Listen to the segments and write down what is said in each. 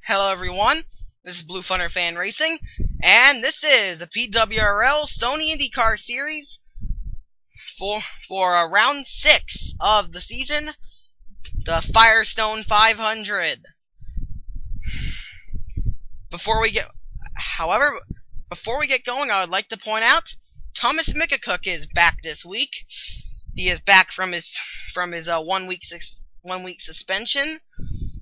Hello everyone, this is Blue Funner Fan Racing, and this is a PWRL Sony IndyCar series for round 6 of the season, the Firestone 500. Before we get going, I would like to point out Thomas Mickacook is back this week. He is back from his 1 week suspension.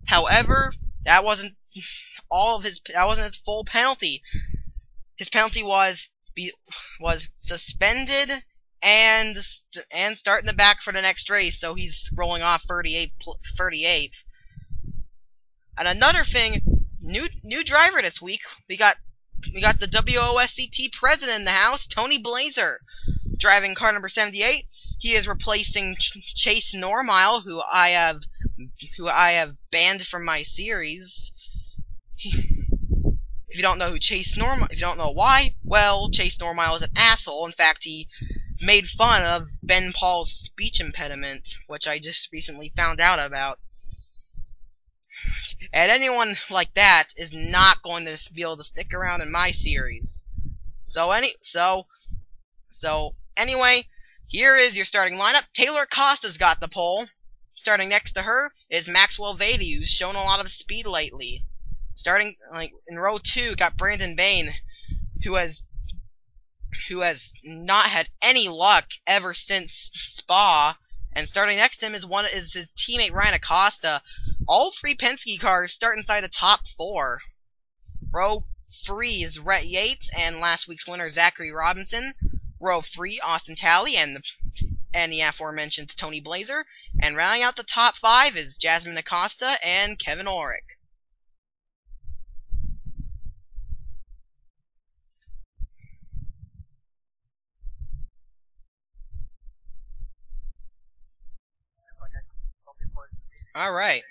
However, that wasn't his full penalty. His penalty was suspended and start in the back for the next race, so he's rolling off 38th. And another thing, new driver this week. We got the WOSCT president in the house, Tony Blazer, driving car number 78. He is replacing Chase Normile, who I have banned from my series. If you don't know if you don't know why, well, Chase Normile is an asshole. In fact, he made fun of Ben Paul's speech impediment, which I just recently found out about. And anyone like that is not going to be able to stick around in my series. So anyway, here is your starting lineup. Taylor Costa's got the pole. Starting next to her is Maxwell Vady, who's shown a lot of speed lately. Starting in row 2, got Brandon Bain, who has not had any luck ever since Spa. And starting next to him is his teammate Ryan Acosta. All 3 Penske cars start inside the top 4. Row 3 is Rhett Yates and last week's winner Zachary Robinson. Row 3, Austin Talley and the aforementioned Tony Blazer. And rounding out the top 5 is Jasmine Acosta and Kevin Orrick. Alright.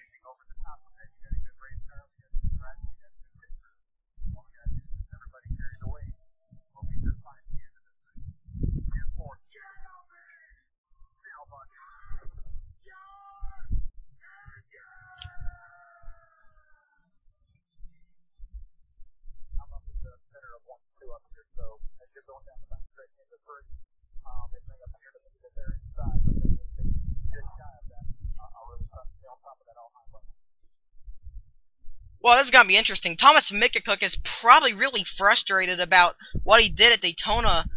Well, this is going to be interesting. Thomas Mickacook is probably really frustrated about what he did at Daytona.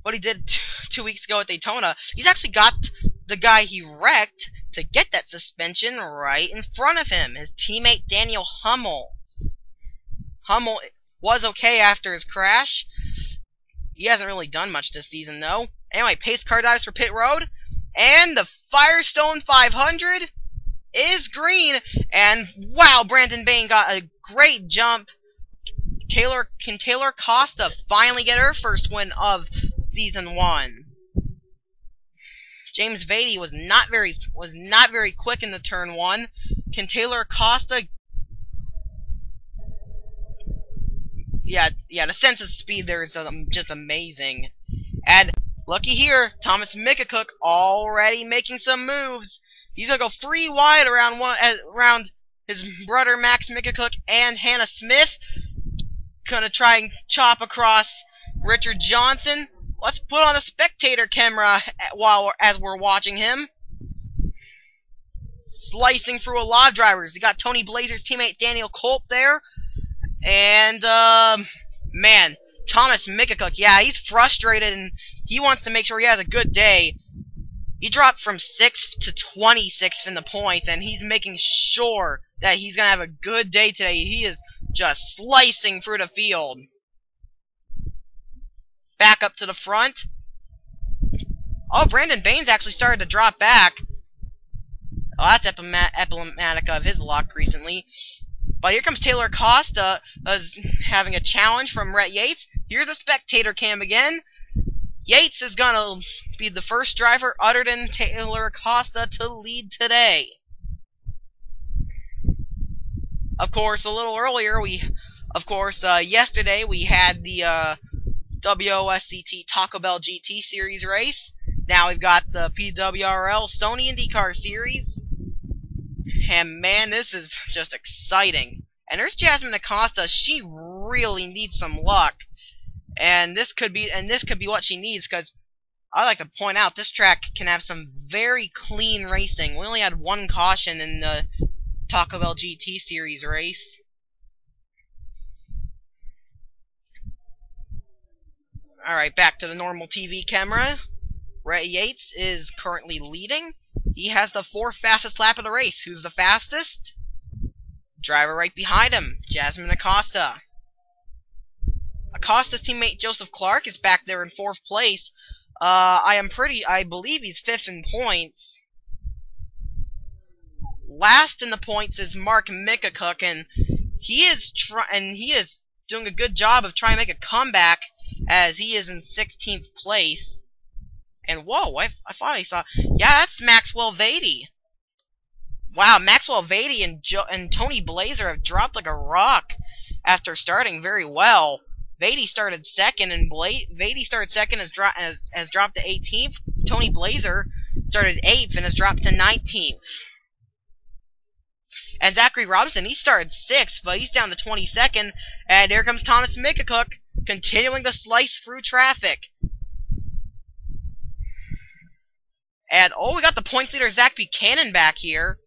What he did 2 weeks ago at Daytona. He's actually got the guy he wrecked to get that suspension right in front of him. His teammate Daniel Hummel. Hummel was okay after his crash. He hasn't really done much this season, though. Anyway, pace car dives for pit road. And the Firestone 500 is green, and wow, Brandon Bain got a great jump. Can Taylor Costa finally get her first win of season 1? James Vady was not very quick in the turn 1. Can Taylor Costa? Yeah, the sense of speed there is just amazing. And looky here, Thomas Mickacook already making some moves. He's gonna go 3 wide around his brother Max Mickacook and Hannah Smith. Gonna try and chop across Richard Johnson. Let's put on a spectator camera as we're watching him. Slicing through a lot of drivers. You got Tony Blazer's teammate Daniel Colt there. And man, Thomas Mickacook, yeah, he's frustrated and he wants to make sure he has a good day. He dropped from 6th to 26th in the points, and he's making sure that he's going to have a good day today. He is just slicing through the field. Back up to the front. Oh, Brandon Bain's actually started to drop back. Oh, that's emblematic of his luck recently. But here comes Taylor Costa, having a challenge from Rhett Yates. Here's a spectator cam again. Yates is gonna be the first driver other than Taylor Acosta to lead today. Of course, a little earlier, yesterday we had the WOSCT Taco Bell GT Series race. Now we've got the PWRL Sony IndyCar Series. And man, this is just exciting. And there's Jasmine Acosta. She really needs some luck. And this could be what she needs, because I like to point out this track can have some very clean racing. We only had one caution in the Taco Bell GT Series race. Alright, back to the normal TV camera. Rhett Yates is currently leading. He has the 4th fastest lap of the race. Who's the fastest? Driver right behind him, Jasmine Acosta. Acosta's teammate Joseph Clark is back there in 4th place. I believe he's 5th in points. Last in the points is Mark Mikacook, and he is doing a good job of trying to make a comeback, as he is in 16th place. And whoa, I thought I saw, yeah, that's Maxwell Vady. Wow, Maxwell Vady and Tony Blazer have dropped like a rock after starting very well. Vady started second, and Vady started second, has dropped to 18th. Tony Blazer started 8th and has dropped to 19th. And Zachary Robinson, he started 6th, but he's down to 22nd. And here comes Thomas Mikacook, continuing to slice through traffic. And oh, we got the points leader Zach Buchanan back here.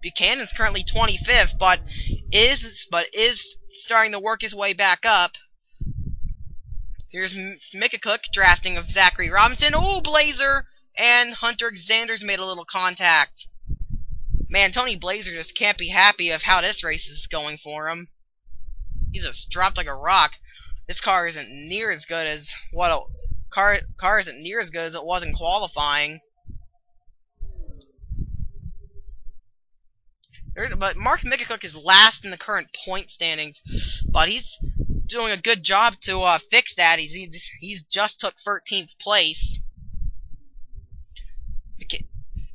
Buchanan's currently 25th, but is starting to work his way back up. Here's Mikacook drafting of Zachary Robinson. Oh, Blazer and Hunter Xanders made a little contact. Man, Tony Blazer just can't be happy of how this race is going for him. He's just dropped like a rock. This car isn't near as good as car isn't near as good as it was in qualifying. But Mark Mikacook is last in the current point standings, but he's doing a good job to fix that. He's just took 13th place.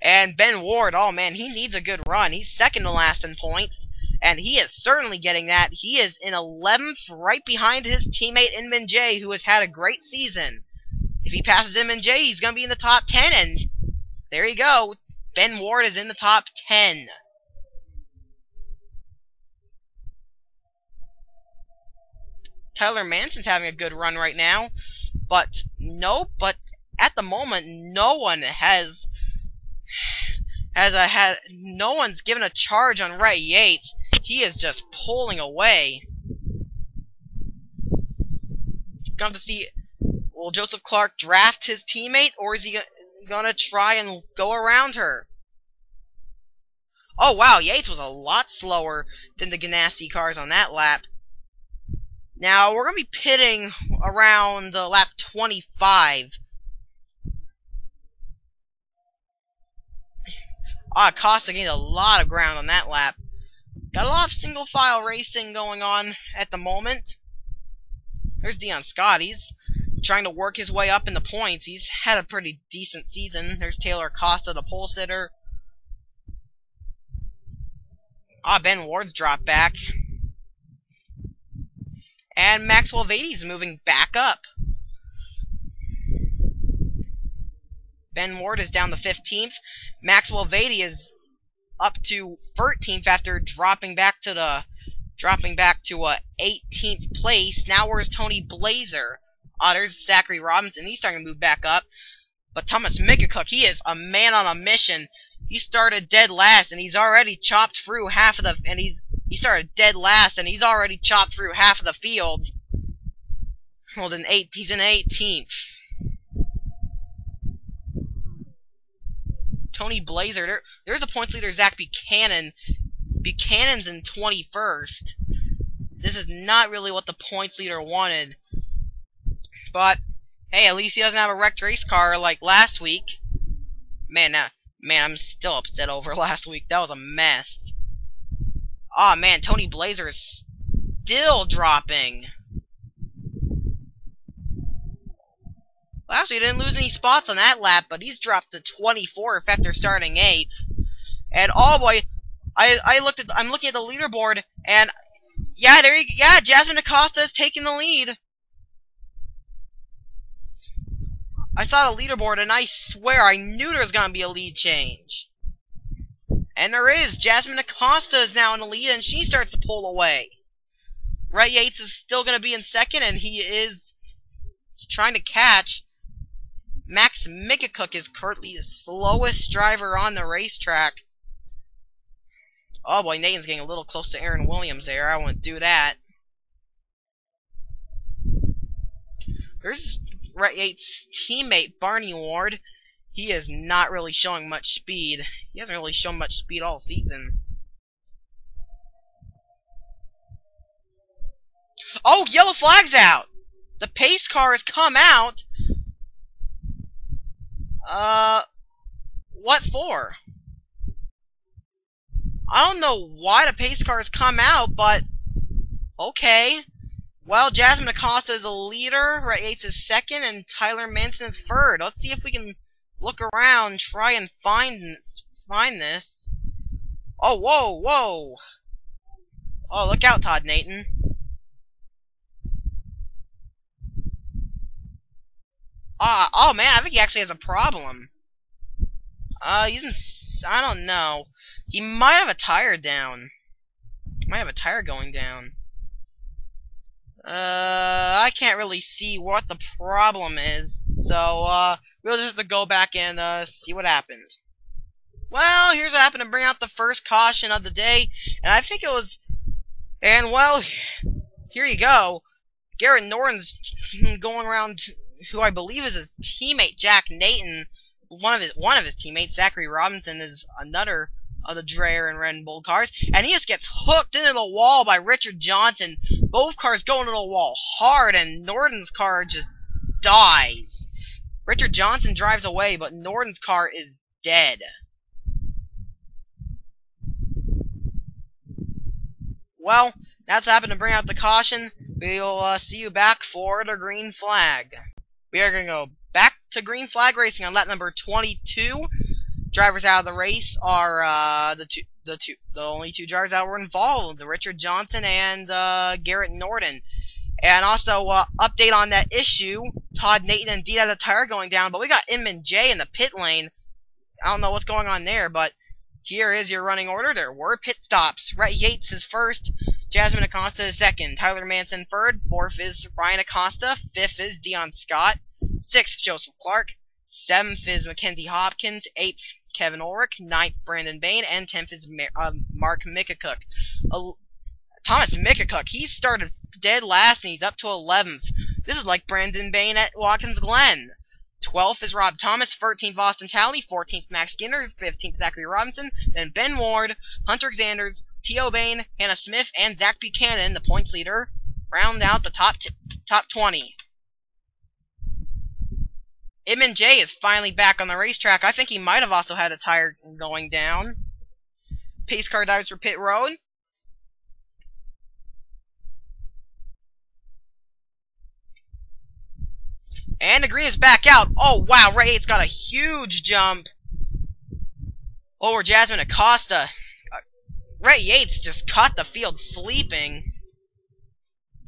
And Ben Ward, oh man, he needs a good run. He's second to last in points, and he is certainly getting that. He is in 11th, right behind his teammate Inman J, who has had a great season. If he passes Inman J, he's going to be in the top 10, and there you go. Ben Ward is in the top 10. Tyler Manson's having a good run right now, but at the moment, no one's given a charge on Rhett Yates. He is just pulling away. Got to see, will Joseph Clark draft his teammate, or is he gonna try and go around her? Oh wow, Yates was a lot slower than the Ganassi cars on that lap. Now, we're going to be pitting around lap 25. Acosta gained a lot of ground on that lap. Got a lot of single-file racing going on at the moment. There's Dion Scott. He's trying to work his way up in the points. He's had a pretty decent season. There's Taylor Acosta, the pole sitter. Ben Ward's dropped back. And Maxwell Vady's moving back up. Ben Ward is down to 15th. Maxwell Vady is up to 13th after dropping back to 18th place. Now where's Tony Blazer? There's Zachary Robinson. He's starting to move back up. But Thomas Mikacook, he is a man on a mission. He started dead last, and he's already chopped through half of the. He started dead last, and he's already chopped through half of the field. Well, he's in 18th. Tony Blazer. There's a points leader, Zach Buchanan. Buchanan's in 21st. This is not really what the points leader wanted. But, hey, at least he doesn't have a wrecked race car like last week. Man, I'm still upset over last week. That was a mess. Aw, man, Tony Blazer is still dropping. Well, actually, he didn't lose any spots on that lap, but he's dropped to 24th after starting 8th. And oh boy, I'm looking at the leaderboard, and yeah, Jasmine Acosta is taking the lead. I saw the leaderboard, and I swear I knew there was gonna be a lead change. And there is. Jasmine Acosta is now in the lead, and she starts to pull away. Rhett Yates is still going to be in second, and he is trying to catch. Max Mikacook is currently the slowest driver on the racetrack. Oh boy, Nathan's getting a little close to Aaron Williams there. I won't do that. There's Rhett Yates' teammate, Barney Ward. He is not really showing much speed. He hasn't really shown much speed all season. Oh, yellow flag's out! The pace car has come out. What for? I don't know why the pace car has come out, but okay. Well, Jasmine Acosta is a leader, Rhett Yates is second, and Tyler Manson is third. Let's see if we can look around, try and find this. Oh, whoa, whoa! Oh, look out, Todd Nathan. Oh man, I think he actually has a problem. He's in, I don't know. He might have a tire down. He might have a tire going down. I can't really see what the problem is. So, we'll just have to go back and, see what happened. Well, here's what happened to bring out the first caution of the day. And I think it was, and well, here you go. Garrett Norton's going around, who I believe is his teammate, Jack Nathan. One of his teammates, Zachary Robinson, is another of the Dreyer and Red and Bull cars, and he just gets hooked into the wall by Richard Johnson. Both cars go into the wall hard, and Norton's car just dies. Richard Johnson drives away, but Norton's car is dead. Well, that's happened to bring out the caution. We'll see you back for the green flag. We are going to go back to green flag racing on lap number 22. Drivers out of the race are the only two drivers that were involved, Richard Johnson and Garrett Norton. And also, update on that issue. Todd Nathan indeed had a tire going down, but we got Inman J in the pit lane. I don't know what's going on there, but here is your running order. There were pit stops. Rhett Yates is first. Jasmine Acosta is second. Tyler Manson third. Fourth is Ryan Acosta. Fifth is Dion Scott. Sixth, Joseph Clark. Seventh is Mackenzie Hopkins. Eighth, Kevin Ulrich. Ninth, Brandon Bain. And 10th is Mark Mikacook. Thomas Mikacook, he started dead last and he's up to 11th. This is like Brandon Bain at Watkins Glen. 12th is Rob Thomas. 13th, Austin Talley. 14th, Max Skinner. 15th, Zachary Robinson. Then Ben Ward, Hunter Xanders, T.O. Bain, Hannah Smith, and Zach Buchanan, the points leader, round out the top 20. Ibn J is finally back on the racetrack. I think he might have also had a tire going down. Pace car dives for pit road. And the green is back out. Oh, wow. Rhett Yates got a huge jump over Jasmine Acosta. Rhett Yates just caught the field sleeping.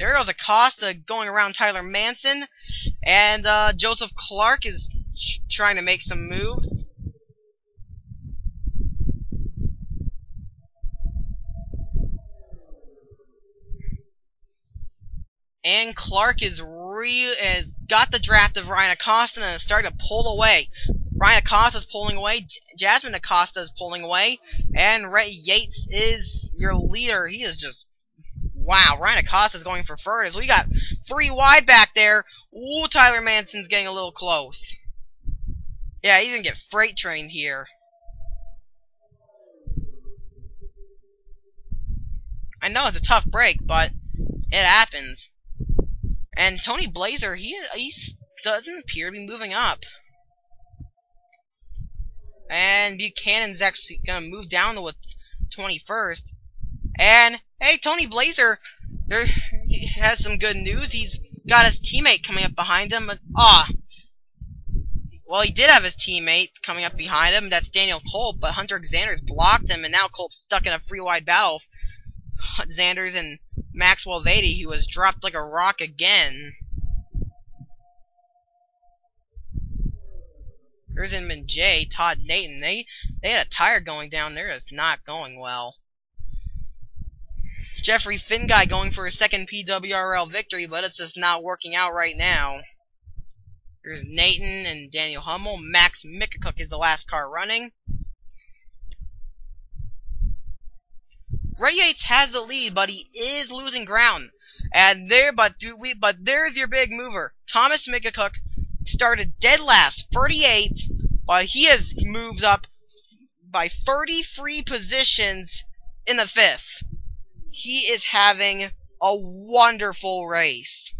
There goes Acosta going around Tyler Manson. And Joseph Clark is trying to make some moves. And Clark has got the draft of Ryan Acosta and is starting to pull away. Ryan Acosta is pulling away. Jasmine Acosta is pulling away. And Rhett Yates is your leader. He is just... Wow, Ryan Acosta is going for third as we got 3 wide back there. Ooh, Tyler Manson's getting a little close. Yeah, he's going to get freight trained here. I know it's a tough break, but it happens. And Tony Blazer, he doesn't appear to be moving up. And Buchanan's actually going to move down to 21st. And, hey, Tony Blazer, he has some good news. He's got his teammate coming up behind him. Well, he did have his teammate coming up behind him. That's Daniel Culp, but Hunter Xanders blocked him, and now Culp's stuck in a free wide battle. Xanders and Maxwell Vady, who has dropped like a rock again. Here's Inman J, Todd Nathan. They had a tire going down there that's not going well. Jeffrey Finguy going for his second PWRL victory, but it's just not working out right now. Here's Nathan and Daniel Hummel. Max Mickacook is the last car running. Ray Yates has the lead, but he is losing ground. And there's your big mover. Thomas Mickacook started dead last, 38th, but he has moved up by 33 positions in the 5th. He is having a wonderful race.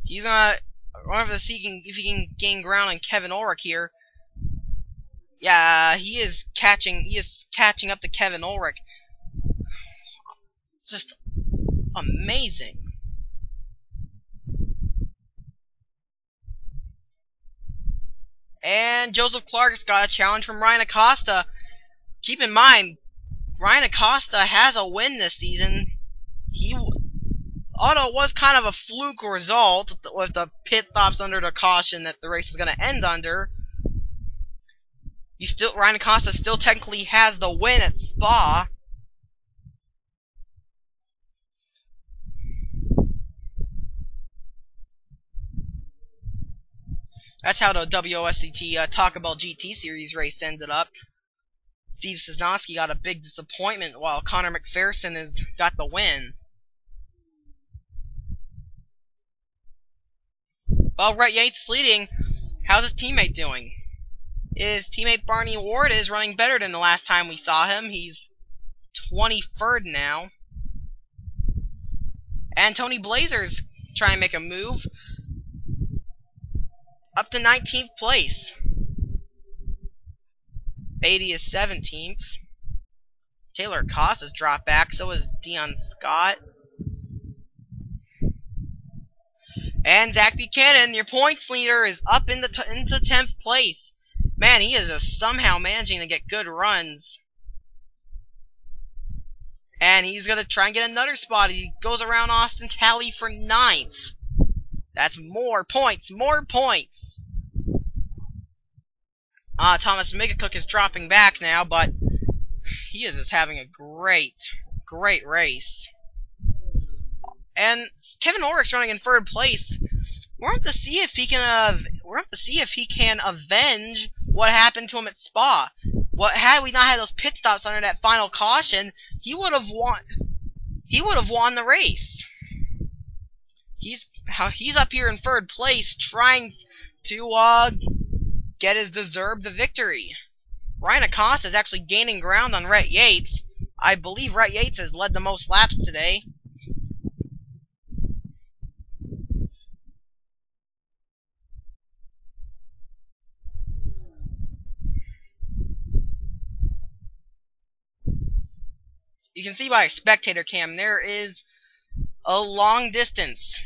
He's gonna run for the seeking if he can gain ground on Kevin Ulrich here. Yeah, he is catching up to Kevin Ulrich. It's just amazing. And Joseph Clark's got a challenge from Ryan Acosta. Keep in mind, Ryan Acosta has a win this season. Although it was kind of a fluke result with the pit stops under the caution that the race was going to end under, Ryan Acosta still technically has the win at Spa. That's how the WSCT Taco Bell GT Series race ended up. Steve Cisnowski got a big disappointment while Connor McPherson has got the win. Well, Rhett Yates leading. How's his teammate doing? His teammate Barney Ward is running better than the last time we saw him. He's 23rd now. And Tony Blazer's trying to make a move up to 19th place. Beatty is 17th. Taylor Acosta's dropped back, so is Dion Scott. And Zach Buchanan, your points leader, is up into 10th place. Man, he is somehow managing to get good runs. And he's going to try and get another spot. He goes around Austin Talley for 9th. That's more points, more points. Thomas Mickacook is dropping back now, but he is just having a great race. And Kevin Ulrich's running in 3rd place. We're going to have to see if he can avenge what happened to him at Spa. Had we not had those pit stops under that final caution, he would have won. He would have won the race. He's up here in 3rd place, trying to get his deserved victory. Ryan Acosta is actually gaining ground on Rhett Yates. I believe Rhett Yates has led the most laps today. You can see by a spectator cam, there is a long distance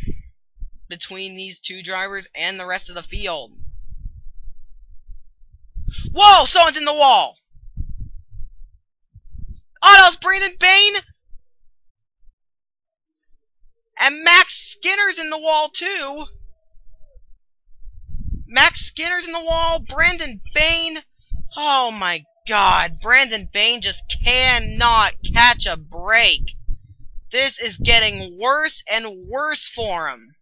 between these two drivers and the rest of the field. Whoa! Someone's in the wall! Oh, that was Brandon Bain! And Max Skinner's in the wall, too! Max Skinner's in the wall, Brandon Bain! Oh my God, Brandon Bain just cannot catch a break. This is getting worse and worse for him.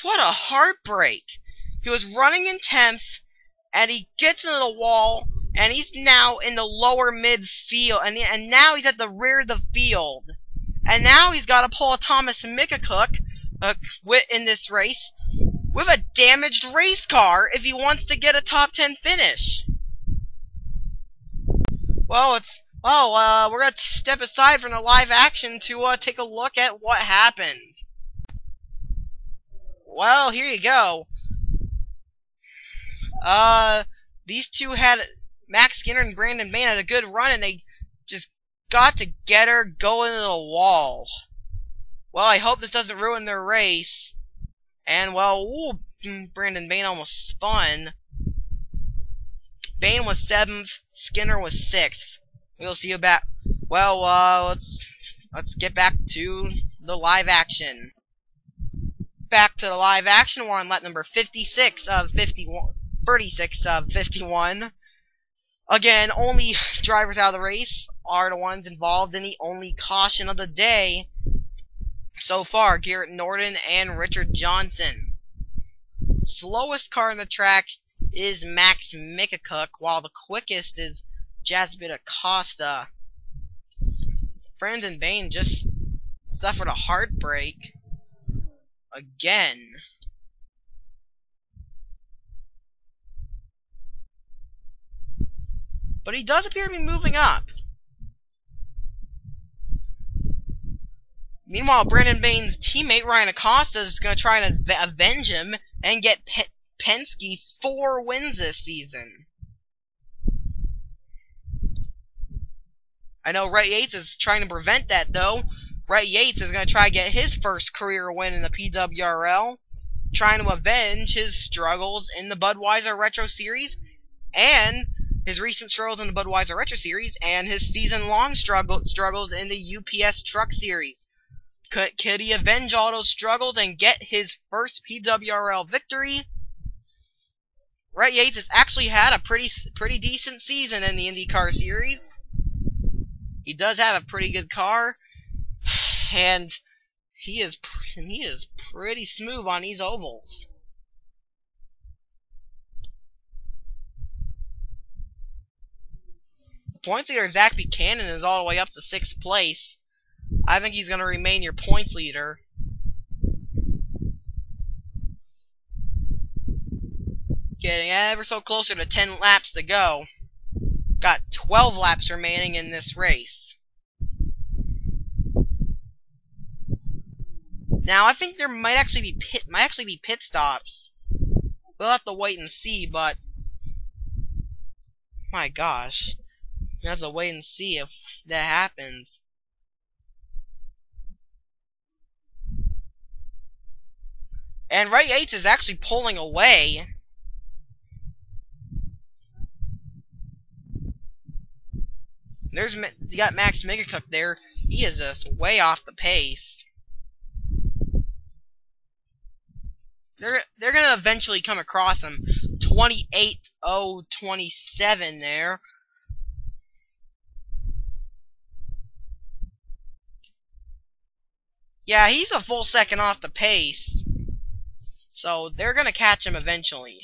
What a heartbreak. He was running in 10th, and he gets into the wall, and he's now in the lower midfield, and now he's at the rear of the field. And now he's got to pull a Thomas Mickacook in this race with a damaged race car if he wants to get a top 10 finish. Well, we're going to step aside from the live action to take a look at what happened. Well, here you go. These two had, Max Skinner and Brandon Bain had a good run, and they just got together going into the wall. Well, I hope this doesn't ruin their race. And, well, ooh, Brandon Bain almost spun. Bain was 7th. Skinner was 6th. We'll see about. Well, let's get back to the live action. Back to the live action. We're on lap number 56 of 51. 36 of 51. Again, only drivers out of the race are the ones involved in the only caution of the day so far. Garrett Norton and Richard Johnson. Slowest car on the track is Max Mikacook, while the quickest is Jasmine Acosta. Brandon Bain just suffered a heartbreak again. But he does appear to be moving up. Meanwhile, Brandon Bain's teammate Ryan Acosta is going to try and avenge him and get Penske 4 wins this season. I know Rhett Yates is trying to prevent that, though. Rhett Yates is going to try to get his first career win in the PWRL, trying to avenge his struggles in the Budweiser Retro Series, and his recent struggles in the Budweiser Retro Series, and his season-long struggles in the UPS Truck Series. Could he avenge all those struggles and get his first PWRL victory? Rhett Yates has actually had a pretty decent season in the IndyCar Series. He does have a pretty good car, and he is pretty smooth on these ovals. Points leader Zach Buchanan is all the way up to 6th place. I think he's going to remain your points leader. Getting ever so closer to 10 laps to go. Got 12 laps remaining in this race. Now I think there might actually be pit stops. We'll have to wait and see, but my gosh. We'll have to wait and see if that happens. And Rhett Yates is actually pulling away. You got Max Mikacook there. He is just way off the pace. They're gonna eventually come across him. 28.027 there. Yeah, he's a full second off the pace. So they're gonna catch him eventually.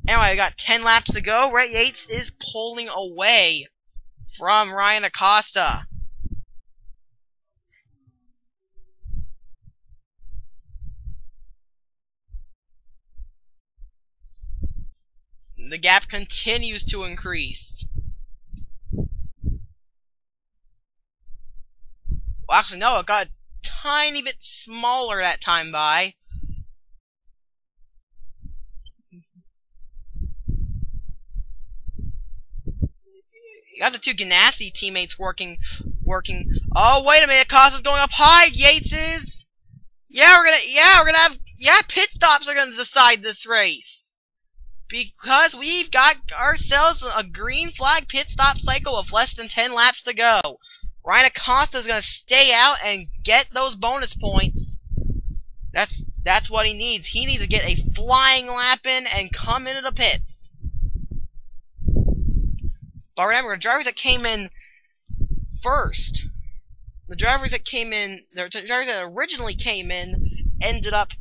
Anyway, we got 10 laps to go. Rhett Yates is pulling away from Ryan Acosta. The gap continues to increase. Well, actually, no, it got a tiny bit smaller that time by. You got the two Ganassi teammates working. Oh, wait a minute, Acosta's going up high. Yates is. Yeah, we're gonna have. Yeah, pit stops are gonna decide this race. Because we've got ourselves a green flag pit stop cycle of less than 10 laps to go. Ryan Acosta is gonna stay out and get those bonus points. That's what he needs. He needs to get a flying lap in and come into the pits. But remember, the drivers that came in first, the drivers that originally came in, ended up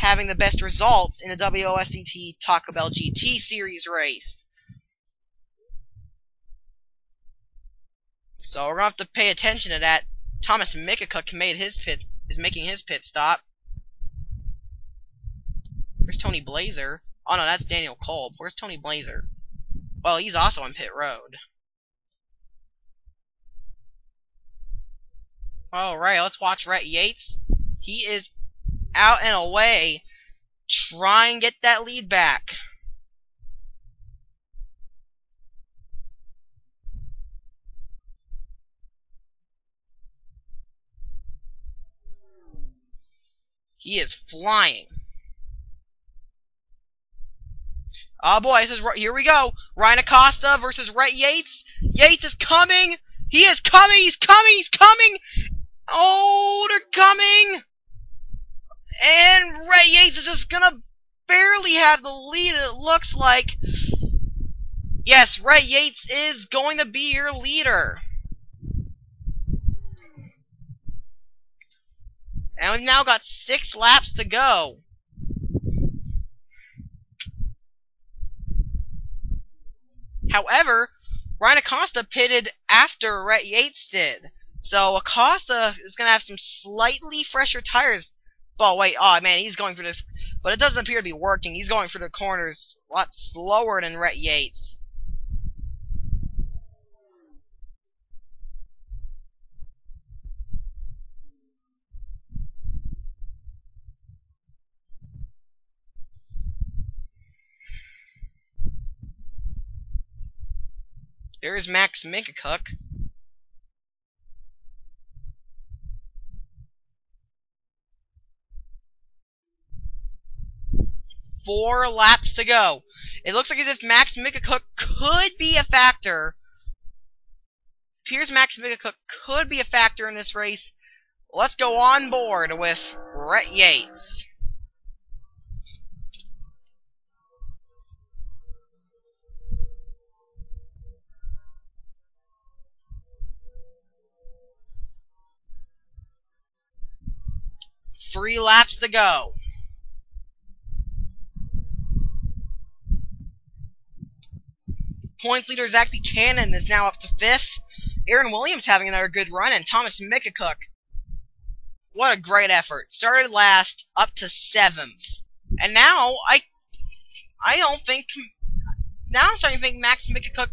having the best results in the WOSCT Taco Bell GT Series race. So we're gonna have to pay attention to that. Thomas Mikacook is making his pit stop. Where's Tony Blazer? Oh no, that's Daniel Kolb. Where's Tony Blazer? Well, he's also on pit road. Alright, let's watch Rhett Yates. He is out and away. Try and get that lead back. He is flying. Oh boy, here we go. Ryan Acosta versus Rhett Yates. Yates is coming. He is coming. He's coming. He's coming. Oh, they're coming. And Rhett Yates is just gonna barely have the lead, it looks like. Yes, Rhett Yates is going to be your leader. And we've now got 6 laps to go. However, Ryan Acosta pitted after Rhett Yates did. So Acosta is going to have some slightly fresher tires. Oh, wait. Oh, man, he's going for this. But it doesn't appear to be working. He's going for the corners a lot slower than Rhett Yates. There's Max Minkacook. Four laps to go. It looks like as if Max Minkacook could be a factor. Appears Max Minkacook could be a factor in this race. Let's go on board with Rhett Yates. Three laps to go. Points leader Zach Buchanan is now up to 5th. Aaron Williams having another good run, and Thomas Minkacook. What a great effort. Started last, up to 7th. And now, I'm starting to think Max Minkacook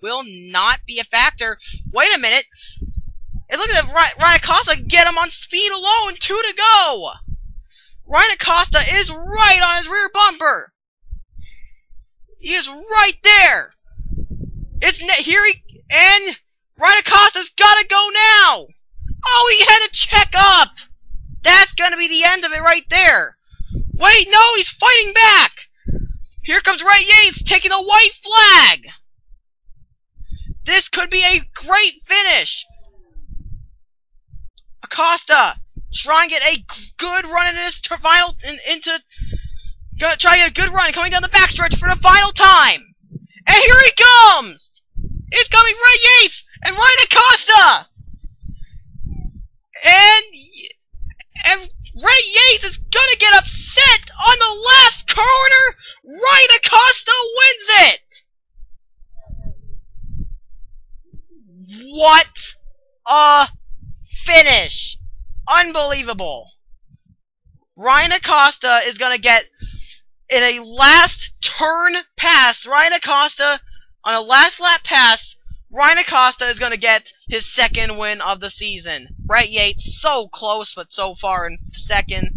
will not be a factor. Wait a minute. And look at that, Ryan Acosta get him on speed alone. 2 to go. Ryan Acosta is right on his rear bumper. He is right there. And Ryan Acosta's gotta go now. Oh, he had to check up. That's gonna be the end of it right there. Wait, no, he's fighting back. Here comes Rhett Yates taking a white flag. This could be a great finish. Acosta trying to get a good run in this final gonna try to get a good run coming down the backstretch for the final time. And here he comes! It's coming Rhett Yates and Ryan Acosta! And Rhett Yates is gonna get upset on the last corner! Ryan Acosta wins it! What a finish! Unbelievable. Ryan Acosta is going to get, in a last turn pass, Ryan Acosta, on a last lap pass, Ryan Acosta is going to get his 2nd win of the season. Rhett Yates, so close, but so far in 2nd.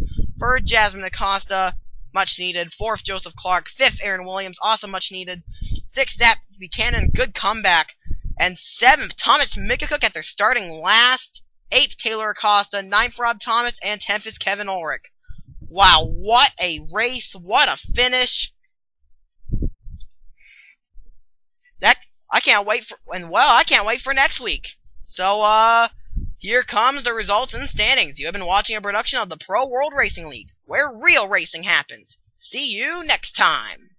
3rd, Jasmine Acosta, much needed. 4th, Joseph Clark. 5th, Aaron Williams, also much needed. 6th, Zach Buchanan, good comeback. And 7th, Thomas Minkacook at their starting last. 8th, Taylor Acosta. 9th, Rob Thomas. And 10th is Kevin Ulrich. Wow, what a race. What a finish. I can't wait for next week. So, here comes the results and standings. You have been watching a production of the Pro World Racing League, where real racing happens. See you next time.